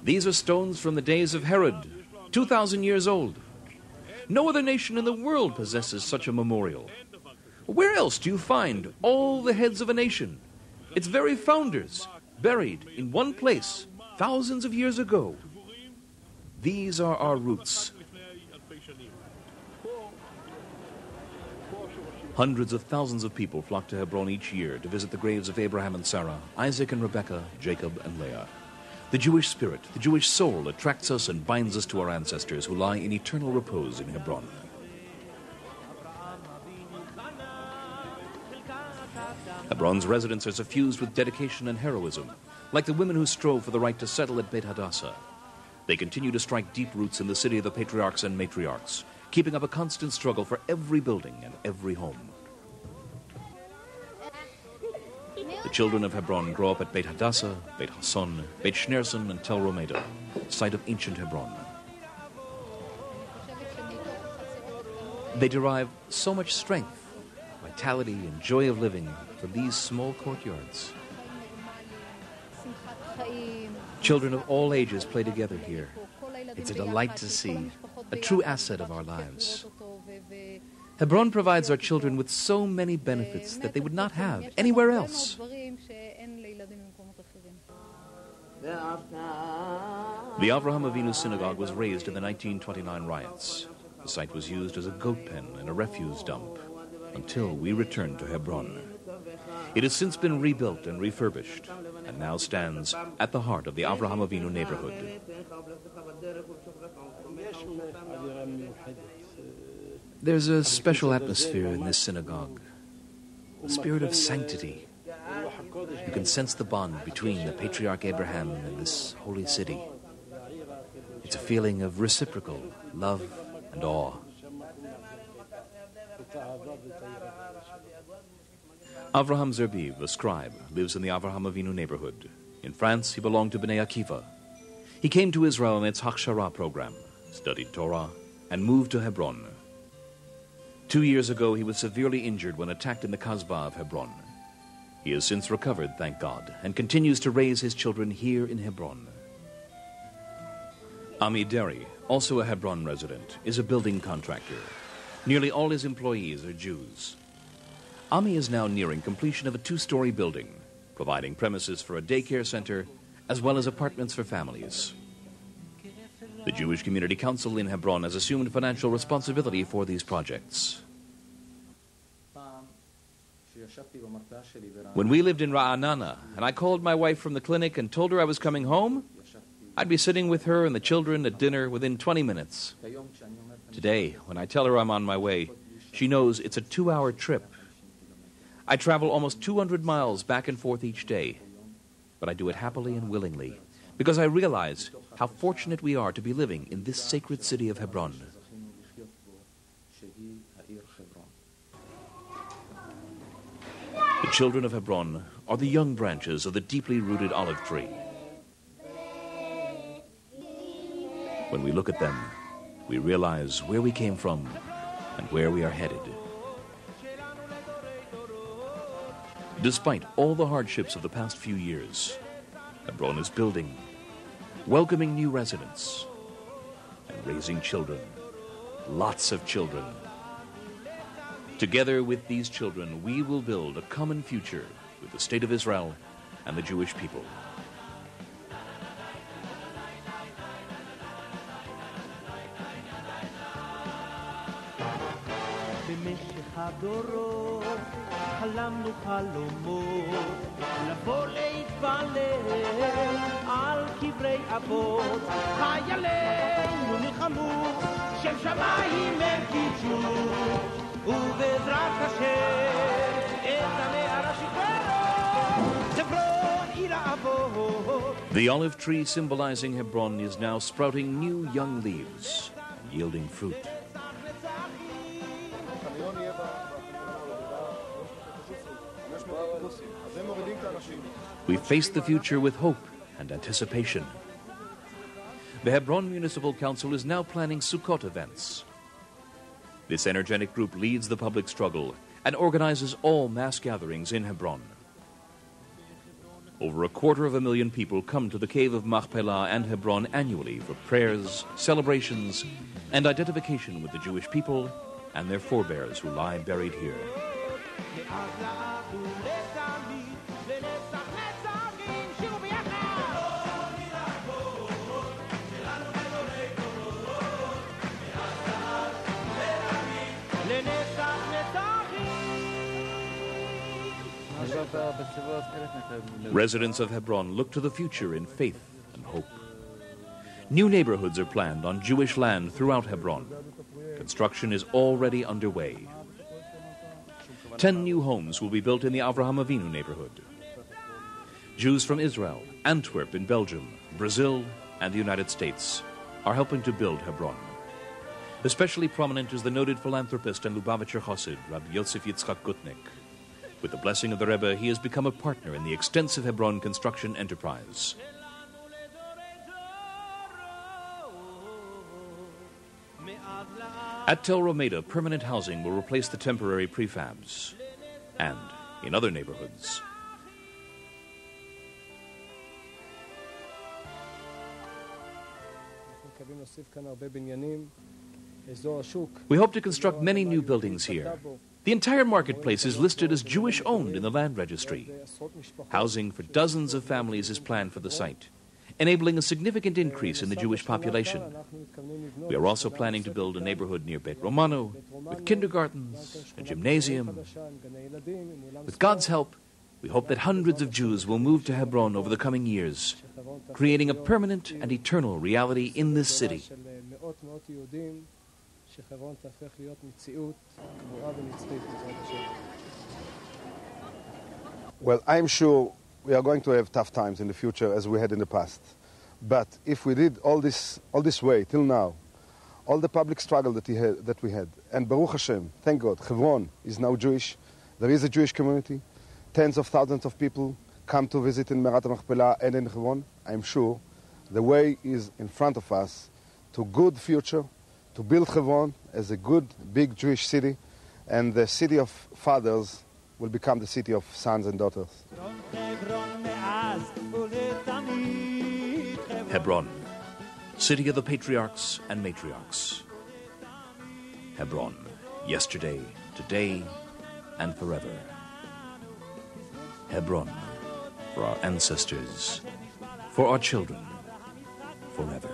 These are stones from the days of Herod, 2,000 years old. No other nation in the world possesses such a memorial. Where else do you find all the heads of a nation, its very founders, buried in one place thousands of years ago? These are our roots. Hundreds of thousands of people flock to Hebron each year to visit the graves of Abraham and Sarah, Isaac and Rebekah, Jacob and Leah. The Jewish spirit, the Jewish soul attracts us and binds us to our ancestors who lie in eternal repose in Hebron. Hebron's residents are suffused with dedication and heroism, like the women who strove for the right to settle at Beit Hadassah. They continue to strike deep roots in the city of the patriarchs and matriarchs, keeping up a constant struggle for every building and every home. The children of Hebron grow up at Beit Hadassah, Beit Hasson, Beit Shneerson, and Tel Romeda, site of ancient Hebron. They derive so much strength, vitality, and joy of living from these small courtyards. Children of all ages play together here. It's a delight to see, a true asset of our lives. Hebron provides our children with so many benefits that they would not have anywhere else. The Avraham Avinu Synagogue was razed in the 1929 riots. The site was used as a goat pen and a refuse dump until we returned to Hebron. It has since been rebuilt and refurbished and now stands at the heart of the Avraham Avinu neighborhood. There's a special atmosphere in this synagogue, a spirit of sanctity. You can sense the bond between the patriarch Abraham and this holy city. It's a feeling of reciprocal love and awe. Avraham Zerbiv, a scribe, lives in the Avraham Avinu neighborhood. In France, he belonged to Bnei Akiva. He came to Israel in its Hachshara program, studied Torah, and moved to Hebron. 2 years ago, he was severely injured when attacked in the Kasbah of Hebron. He has since recovered, thank God, and continues to raise his children here in Hebron. Ami Deri, also a Hebron resident, is a building contractor. Nearly all his employees are Jews. Ami is now nearing completion of a 2-story building, providing premises for a daycare center as well as apartments for families. The Jewish Community Council in Hebron has assumed financial responsibility for these projects. When we lived in Ra'anana and I called my wife from the clinic and told her I was coming home, I'd be sitting with her and the children at dinner within 20 minutes. Today, when I tell her I'm on my way, she knows it's a 2-hour trip. I travel almost 200 miles back and forth each day, but I do it happily and willingly because I realize how fortunate we are to be living in this sacred city of Hebron. The children of Hebron are the young branches of the deeply rooted olive tree. When we look at them, we realize where we came from and where we are headed. Despite all the hardships of the past few years, Hebron is building, welcoming new residents, and raising children, lots of children. Together with these children, we will build a common future with the State of Israel and the Jewish people. חלמנו חלומות לבוא להתפלל על קברי אבות חיילינו נלחמו שם שמיים הם קידשו ובעזרת השם את הנערה שחררו חברון עיר האבות. The olive tree symbolizing Hebron is now sprouting new young leaves, yielding fruit. We face the future with hope and anticipation. The Hebron Municipal Council is now planning Sukkot events. This energetic group leads the public struggle and organizes all mass gatherings in Hebron. Over 250,000 people come to the cave of Machpelah and Hebron annually for prayers, celebrations, and identification with the Jewish people and their forebears who lie buried here. Residents of Hebron look to the future in faith and hope. New neighborhoods are planned on Jewish land throughout Hebron. Construction is already underway. 10 new homes will be built in the Avraham Avinu neighborhood. Jews from Israel, Antwerp in Belgium, Brazil, and the United States are helping to build Hebron. Especially prominent is the noted philanthropist and Lubavitcher Chassid, Rabbi Yosef Yitzchak Gutnick. With the blessing of the Rebbe, he has become a partner in the extensive Hebron construction enterprise. At Tel Romeda, permanent housing will replace the temporary prefabs. And in other neighborhoods. We hope to construct many new buildings here. The entire marketplace is listed as Jewish-owned in the land registry. Housing for dozens of families is planned for the site, enabling a significant increase in the Jewish population. We are also planning to build a neighborhood near Beit Romano, with kindergartens, a gymnasium. With God's help, we hope that hundreds of Jews will move to Hebron over the coming years, creating a permanent and eternal reality in this city. Well, I'm sure we are going to have tough times in the future as we had in the past. But if we did all this way till now, all the public struggle that we had, and Baruch Hashem, thank God, Hebron is now Jewish. There is a Jewish community. Tens of thousands of people come to visit in Merat Machpelah and in Hebron. I'm sure the way is in front of us to good future, to build Hebron as a good, big Jewish city, and the city of fathers will become the city of sons and daughters. Hebron, city of the patriarchs and matriarchs. Hebron, yesterday, today, and forever. Hebron, for our ancestors, for our children, forever.